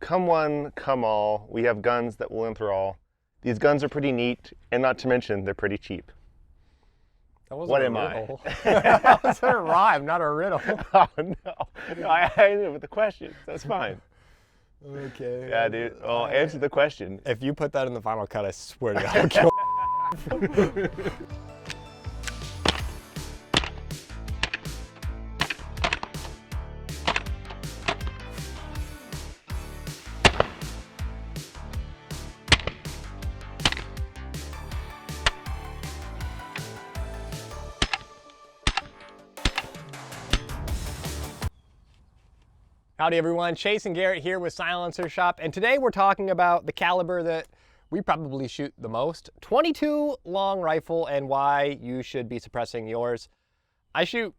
come one, come all. We have guns that will enthrall. These guns are pretty neat, and not to mention, they're pretty cheap. That wasn't What a am riddle. That was a rhyme, not a riddle. Oh, no, I ended with the question. That's fine. Okay. Yeah, dude. Oh, answer the question. If you put that in the final cut, I swear to God, I'll kill. Howdy everyone, Chase and Garrett here with Silencer Shop, and today we're talking about the caliber that we probably shoot the most, .22 long rifle, and why you should be suppressing yours. I shoot,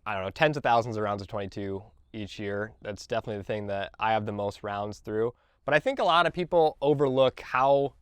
I don't know, tens of thousands of rounds of .22 each year. That's definitely the thing that I have the most rounds through. But I think a lot of people overlook how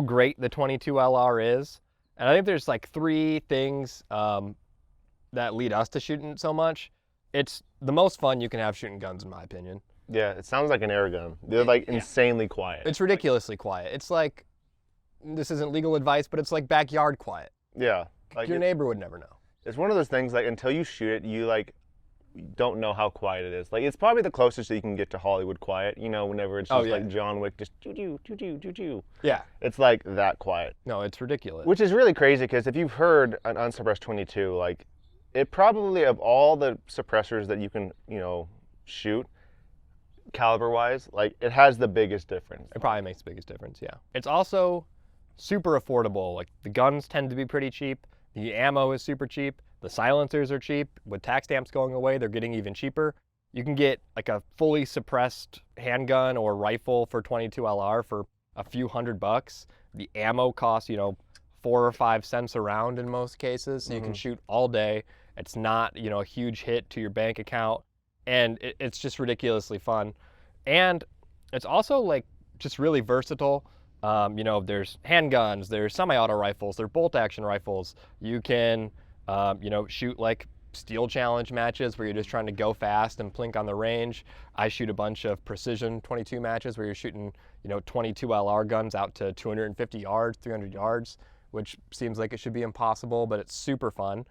great the .22 LR is. And I think there's like three things that lead us to shooting so much. It's the most fun you can have shooting guns, in my opinion. Yeah, it sounds like an air gun. They're like insanely quiet. It's ridiculously quiet. It's like, this isn't legal advice, but it's like backyard quiet. Yeah. Like your neighbor would never know. It's one of those things, like, until you shoot it, you don't know how quiet it is. Like, it's probably the closest that you can get to Hollywood quiet, you know, whenever it's just like John Wick, just choo-choo, choo-choo, choo-choo. Yeah. It's like that quiet. No, it's ridiculous. Which is really crazy, because if you've heard an unsuppressed .22, like, it probably, of all the suppressors that you can, you know, shoot, caliber-wise, like, it has the biggest difference. It probably makes the biggest difference, yeah. It's also super affordable. Like, the guns tend to be pretty cheap. The ammo is super cheap. The silencers are cheap. With tax stamps going away, they're getting even cheaper. You can get like a fully suppressed handgun or rifle for .22 LR for a few $100. The ammo costs, you know, 4 or 5 cents a round in most cases, so you can shoot all day. It's not, you know, a huge hit to your bank account, and it's just ridiculously fun. And it's also like just really versatile. You know, there's handguns, there's semi-auto rifles, there's bolt-action rifles. You can, you know, shoot like steel challenge matches where you're just trying to go fast and plink on the range. I shoot a bunch of precision .22 matches where you're shooting, you know, .22 LR guns out to 250 yards, 300 yards, which seems like it should be impossible, but it's super fun.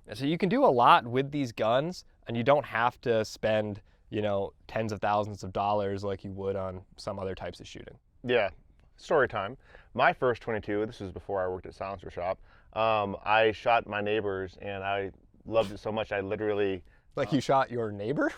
And so you can do a lot with these guns, and you don't have to spend, you know, tens of thousands of dollars like you would on some other types of shooting. Yeah. Story time. My first .22, this was before I worked at Silencer Shop, I shot my neighbors, and I loved it so much I literally... Like you shot your neighbor?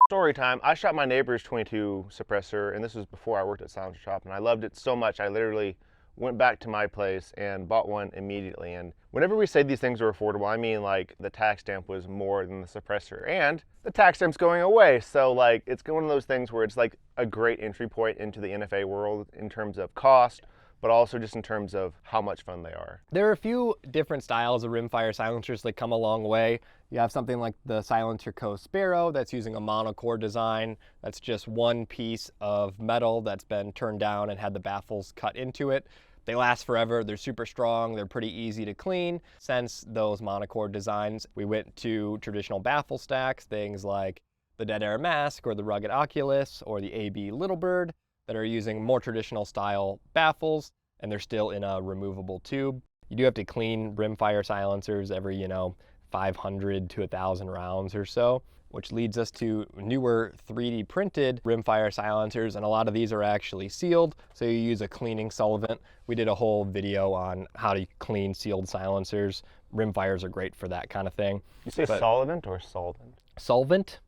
Story time. I shot my neighbor's .22 suppressor, and this was before I worked at Silencer Shop, and I loved it so much I literally went back to my place and bought one immediately. And whenever we say these things are affordable, I mean like the tax stamp was more than the suppressor, and the tax stamp's going away. So like it's one of those things where it's like a great entry point into the NFA world in terms of cost, but also just in terms of how much fun they are. There are a few different styles of rimfire silencers that come a long way. You have something like the Silencer Co. Sparrow that's using a monocore design. That's just one piece of metal that's been turned down and had the baffles cut into it. They last forever, they're super strong, they're pretty easy to clean. Since those monocore designs, we went to traditional baffle stacks, things like the Dead Air Mask or the Rugged Oculus or the AB Little Bird, that are using more traditional style baffles, and they're still in a removable tube. You do have to clean rimfire silencers every, you know, 500 to 1,000 rounds or so, which leads us to newer 3D printed rimfire silencers, and a lot of these are actually sealed, so you use a cleaning solvent. We did a whole video on how to clean sealed silencers. Rimfires are great for that kind of thing. You say solvent or solvent? Solvent?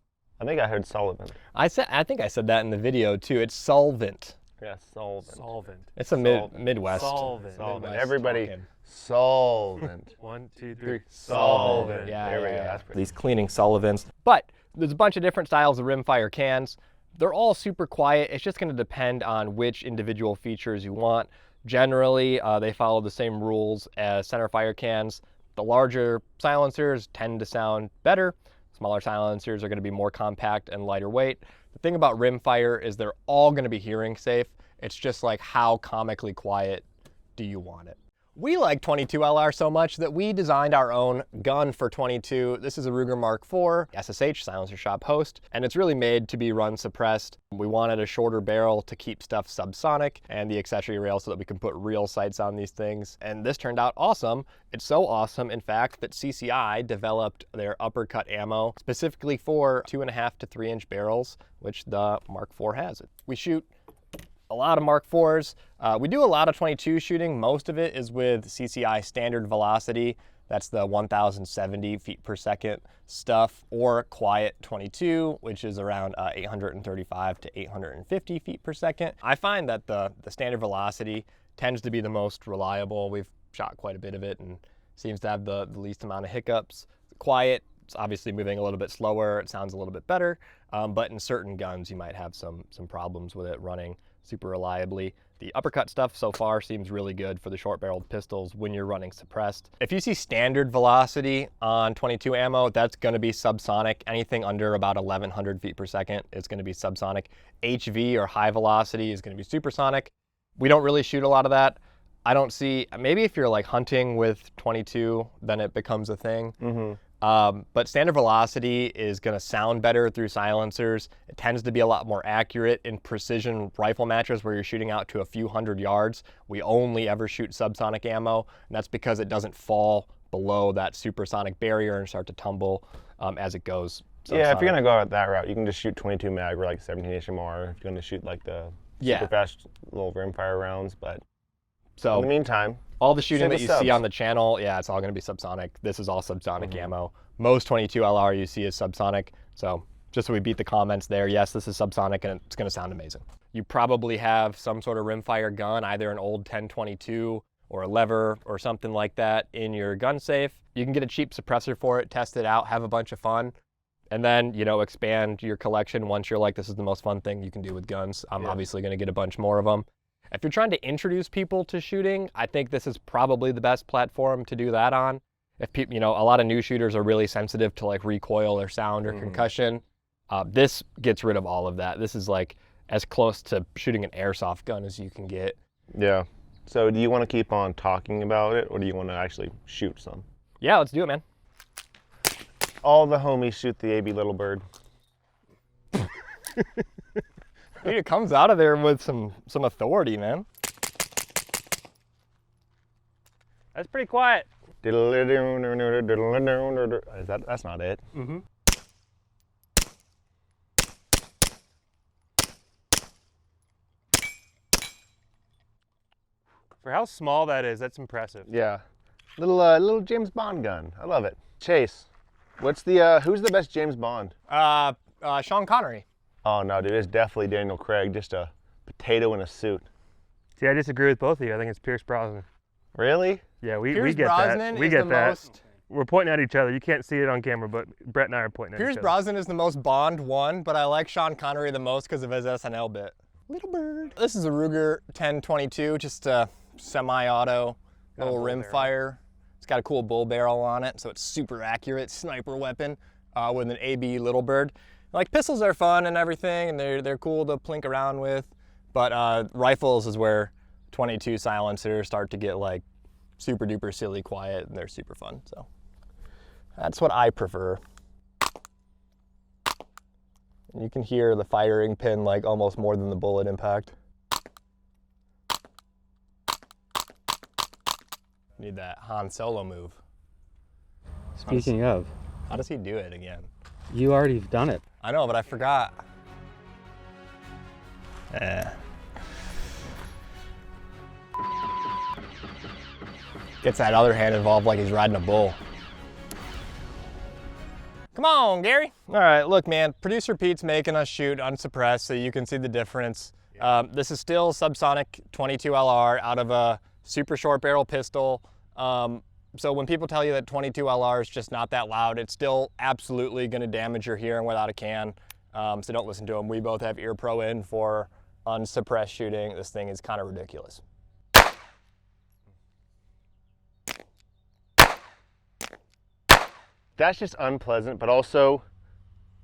I think I heard solvent. I think I said that in the video too. It's solvent. Yeah, solvent. Solvent. It's a Midwest. Solvent. Midwest. Everybody, talking. Solvent. 1, 2, 3. Solvent. Yeah, there we go. yeah. That's pretty. These cleaning solvents. But there's a bunch of different styles of rimfire cans. They're all super quiet. It's just going to depend on which individual features you want. Generally, they follow the same rules as centerfire cans. The larger silencers tend to sound better. Smaller silencers are going to be more compact and lighter weight. The thing about rimfire is they're all going to be hearing safe. It's just like, how comically quiet do you want it? We like 22 LR so much that we designed our own gun for 22. This is a Ruger Mark IV SSH silencer shop host, and it's really made to be run suppressed. We wanted a shorter barrel to keep stuff subsonic and the accessory rail so that we can put real sights on these things. And this turned out awesome. It's so awesome, in fact, that CCI developed their uppercut ammo specifically for 2.5 to 3 inch barrels, which the Mark IV has. We shoot a lot of Mark IVs. We do a lot of 22 shooting. Most of it is with CCI standard velocity. That's the 1070 feet per second stuff, or quiet 22, which is around 835 to 850 feet per second. I find that the standard velocity tends to be the most reliable. We've shot quite a bit of it and seems to have the least amount of hiccups. Quiet, it's obviously moving a little bit slower. It sounds a little bit better, but in certain guns, you might have some problems with it running super reliably. The uppercut stuff so far seems really good for the short-barreled pistols when you're running suppressed. If you see standard velocity on 22 ammo, that's going to be subsonic. Anything under about 1100 feet per second is going to be subsonic. HV or high velocity is going to be supersonic. We don't really shoot a lot of that. I don't see, maybe if you're like hunting with 22, then it becomes a thing. But standard velocity is going to sound better through silencers. It tends to be a lot more accurate in precision rifle matches where you're shooting out to a few hundred yards. We only ever shoot subsonic ammo, and that's because it doesn't fall below that supersonic barrier and start to tumble as it goes subsonic. Yeah, if you're going to go that route, you can just shoot 22 mag or like 17 HMR if you're going to shoot like the super fast little rimfire rounds. But so in the meantime, all the shooting that you see on the channel, yeah, it's all going to be subsonic. This is all subsonic ammo. Most 22 LR you see is subsonic. So just so we beat the comments there, yes, this is subsonic and it's going to sound amazing. You probably have some sort of rimfire gun, either an old 1022 or a lever or something like that in your gun safe. You can get a cheap suppressor for it, test it out, have a bunch of fun, and then, you know, expand your collection once you're like, this is the most fun thing you can do with guns. I'm obviously going to get a bunch more of them. If you're trying to introduce people to shooting, I think this is probably the best platform to do that on. If people, you know, a lot of new shooters are really sensitive to like recoil or sound or concussion. This gets rid of all of that. This is like as close to shooting an airsoft gun as you can get. Yeah. So do you want to keep on talking about it, or do you want to actually shoot some? Yeah, let's do it, man. All the homies shoot the AB Little Bird. Dude, it comes out of there with some authority, man. That's pretty quiet. Is that's not it. For how small that is, that's impressive. Yeah. Little James Bond gun. I love it. Chase, what's the who's the best James Bond? Sean Connery. Oh no, dude, it's definitely Daniel Craig, just a potato in a suit. See, I disagree with both of you. I think it's Pierce Brosnan. Really? Yeah, we Pierce get Brosnan that. We is get the that. most. We're pointing at each other. You can't see it on camera, but Brett and I are pointing at Pierce each other. Brosnan is the most Bond one, but I like Sean Connery the most because of his SNL bit. Little Bird. This is a Ruger 1022, just a semi-auto little rimfire. It's got a cool bull barrel on it, so it's super accurate sniper weapon with an AB Little Bird. Like, pistols are fun and everything, and they're cool to plink around with, but rifles is where 22 silencers start to get like super duper silly quiet, and they're super fun. So that's what I prefer. And you can hear the firing pin like almost more than the bullet impact. Need that Han Solo move. Speaking of, How does he do it again? you already done it. I know, but I forgot. Gets that other hand involved like he's riding a bull. Come on, Gary. All right, look, man, producer Pete's making us shoot unsuppressed so you can see the difference. This is still subsonic 22 LR out of a super short barrel pistol. So when people tell you that 22 LR is just not that loud, it's still absolutely gonna damage your hearing without a can. So don't listen to them. We both have ear pro in for unsuppressed shooting. This thing is kind of ridiculous. That's just unpleasant, but also,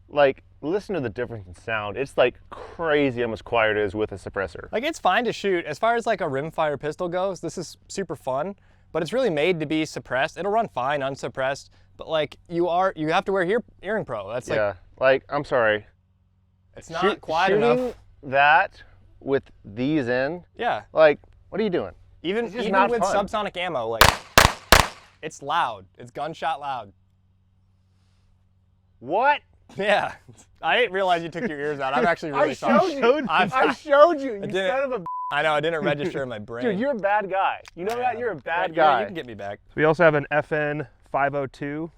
like, listen to the difference in sound. It's like crazy how much quieter it is with a suppressor. Like, it's fine to shoot. As far as like a rimfire pistol goes, this is super fun. but it's really made to be suppressed. It'll run fine unsuppressed, but like you have to wear hearing pro. That's Yeah, like I'm sorry. it's not quiet shooting enough. that with these in, Yeah. like, what are you doing? Even It's just even not with fun. subsonic ammo, like it's loud. It's gunshot loud. What? Yeah. I didn't realize you took your ears out. I'm actually really sorry. I showed you, you didn't- son of a I know, I didn't register in my brain. Dude, you're a bad guy. You know that? You're a bad Yeah, guy. You can get me back. So we also have an FN 502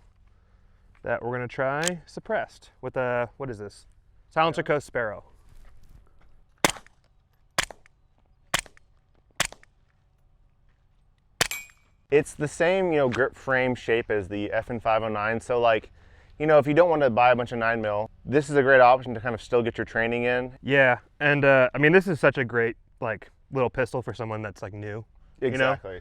that we're gonna try suppressed with a, what is this? Silencer Coast Sparrow. It's the same, grip frame shape as the FN 509. So like, if you don't want to buy a bunch of 9mm, this is a great option to kind of still get your training in. Yeah, and I mean, this is such a great like little pistol for someone that's like new. Exactly.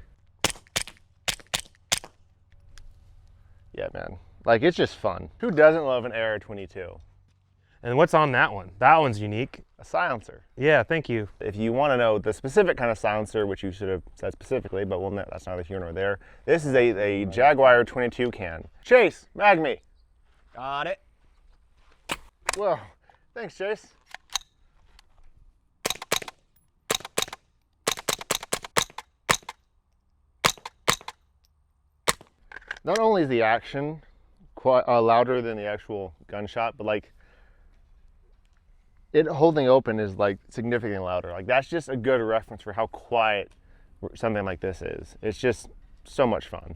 Yeah, man. Like, it's just fun. Who doesn't love an AR 22? And what's on that one? That one's unique. A silencer. Yeah, thank you. If you want to know the specific kind of silencer, which you should have said specifically, but that's neither here nor there. This is a Jaguar 22 can. Chase, mag me. Got it. Whoa, thanks, Chase. Not only is the action quite louder than the actual gunshot, but like it holding open is like significantly louder. Like that's just a good reference for how quiet something like this is. It's just so much fun.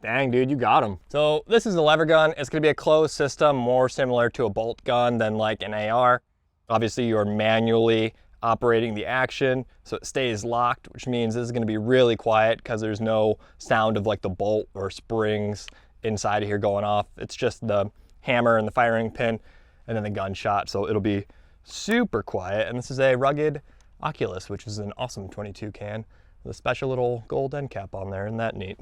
Dang, dude, you got him. So this is a lever gun. It's gonna be a closed system, more similar to a bolt gun than like an AR. Obviously, you're manually operating the action, so it stays locked, which means this is gonna be really quiet because there's no sound of like the bolt or springs inside of here going off. It's just the hammer and the firing pin and then the gunshot, so it'll be super quiet. And this is a Rugged Oculus, which is an awesome 22 can with a special little gold end cap on there. Isn't that neat?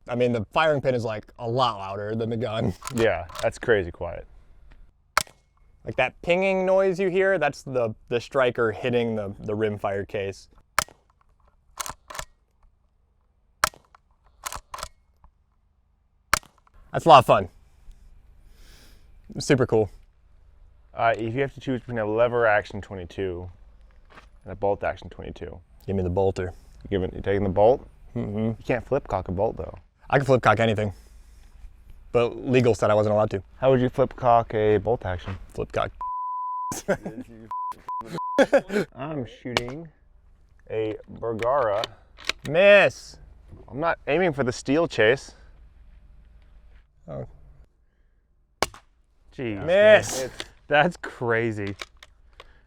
I mean, the firing pin is like a lot louder than the gun. Yeah, that's crazy quiet. Like that pinging noise you hear, that's the striker hitting the rimfire case. That's a lot of fun. Super cool. If you have to choose between a lever action 22 and a bolt action 22, Give me the bolter. you're taking the bolt? Mm-hmm. You can't flip cock a bolt though. I can flip cock anything, but legal said I wasn't allowed to. How would you flip cock a bolt action? Flip cock. I'm shooting a Begara. Miss. I'm not aiming for the steel, Chase. Oh. Jeez. Miss. That's crazy.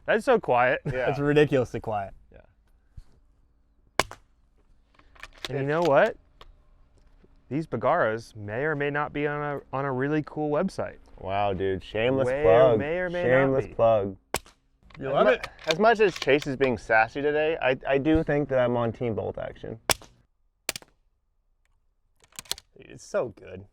That's so quiet. Yeah. It's ridiculously quiet. And you know what? These Begaras may or may not be on a really cool website. Wow, dude. Shameless May plug. may or may not Shameless be. plug. You love it? As much as Chase is being sassy today, I do think that I'm on team bolt action. It's so good.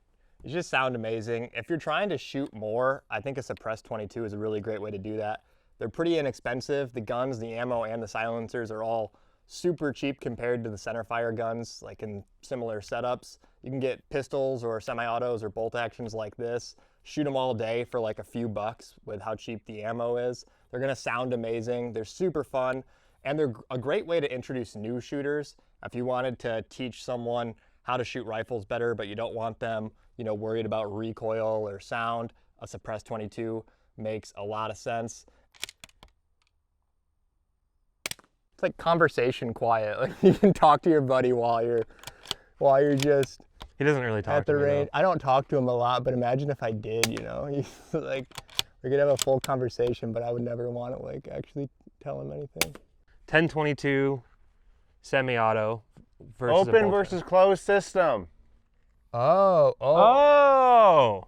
You just sound amazing. If you're trying to shoot more, I think a suppressed 22 is a really great way to do that. They're pretty inexpensive. The guns, the ammo, and the silencers are all super cheap compared to the centerfire guns, like in similar setups. You can get pistols or semi-autos or bolt actions like this, shoot them all day for like a few bucks with how cheap the ammo is. They're gonna sound amazing. They're super fun, and they're a great way to introduce new shooters. If you wanted to teach someone how to shoot rifles better, but you don't want them, worried about recoil or sound, a suppressed 22 makes a lot of sense. It's like conversation quiet. Like you can talk to your buddy while you're just He doesn't really talk at the to me, range. though. I don't talk to him a lot, but imagine if I did, like we could have a full conversation, but I would never want to like actually tell him anything. 1022 semi-auto versus a Open bolt versus closed system. Oh. Oh!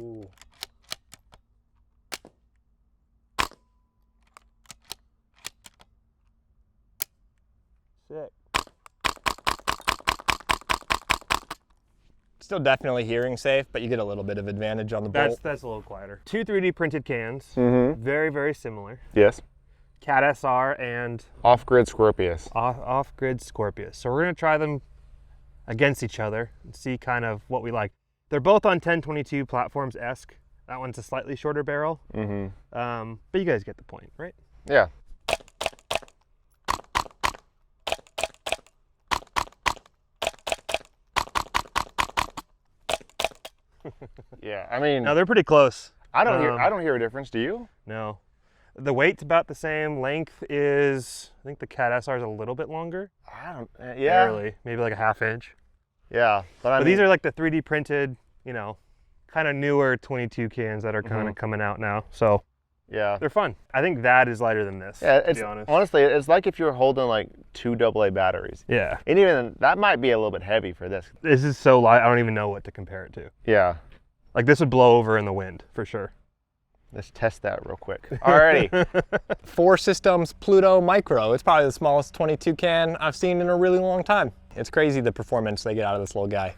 Ooh. Sick. Still definitely hearing safe, but you get a little bit of advantage on the bolt. That's a little quieter. Two 3D printed cans, Mm-hmm. very, very similar. Yes. Cat SR and Off-grid Scorpius. off-grid Scorpius. So we're gonna try them against each other and see kind of what we like. They're both on 1022 platforms-esque. That one's a slightly shorter barrel. Mm-hmm. But you guys get the point, right? Yeah. Yeah, I mean, No, they're pretty close. I don't hear a difference. Do you? No. The weight's about the same. Length is, I think the Cat SR is a little bit longer. I don't. Yeah. Barely, maybe like a half inch. Yeah, but These are like the 3D printed, you know, kind of newer 22 cans that are kind of coming out now. So yeah, they're fun. I think that is lighter than this. yeah. to It's be honest. honestly, it's like if you were holding like 2 AA batteries, Yeah. and even that might be a little bit heavy for this. This is so light. I don't even know what to compare it to. Yeah. Like this would blow over in the wind for sure. Let's test that real quick. Alrighty. 4 Systems Pluto Micro. It's probably the smallest 22 can I've seen in a really long time. It's crazy the performance they get out of this little guy.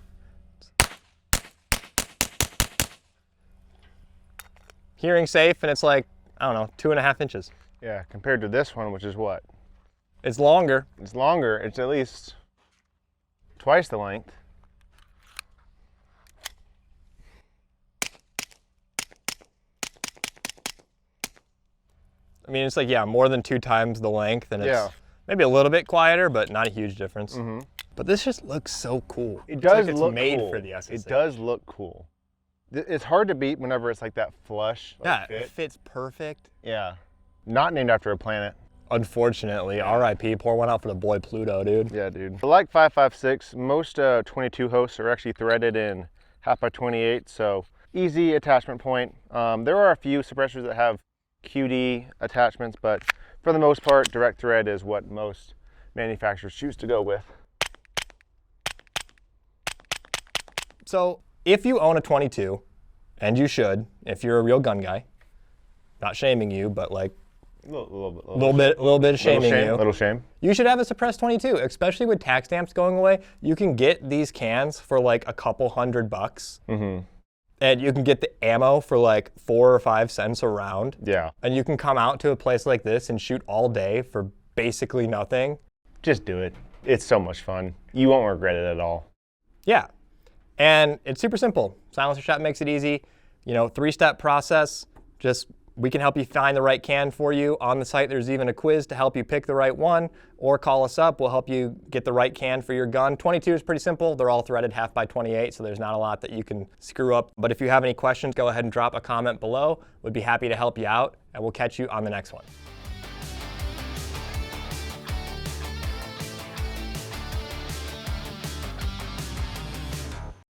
Hearing safe, and it's like, I don't know, 2.5 inches. Yeah, compared to this one, which is what? It's longer. It's longer. It's at least twice the length. I mean, it's like, yeah, more than 2 times the length, and it's Yeah. maybe a little bit quieter, but not a huge difference. Mm-hmm. But this just looks so cool. It Looks does like it's look made cool. for the SSH. It does look cool. It's hard to beat whenever it's like that flush. Like, Yeah, fit. it fits perfect. Yeah. Not named after a planet. Unfortunately, RIP, pour one out for the boy Pluto, dude. Yeah, dude. Like 556, most 22 hosts are actually threaded in 1/2x28, so easy attachment point. There are a few suppressors that have QD attachments, but for the most part, direct thread is what most manufacturers choose to go with. So if you own a 22, and you should, if you're a real gun guy, not shaming you, but like little bit of shaming you. Little shame. You should have a suppressed 22, especially with tax stamps going away. You can get these cans for like a couple $100. Mm-hmm. And you can get the ammo for like 4 or 5 cents a round. Yeah. And you can come out to a place like this and shoot all day for basically nothing. Just do it. It's so much fun. You won't regret it at all. Yeah. And it's super simple. Silencer Shop makes it easy. You know, 3-step process. Just, we can help you find the right can for you. On the site, there's even a quiz to help you pick the right one, or call us up. We'll help you get the right can for your gun. 22 is pretty simple. They're all threaded 1/2x28, so there's not a lot that you can screw up. But if you have any questions, go ahead and drop a comment below. We'd be happy to help you out, and we'll catch you on the next one.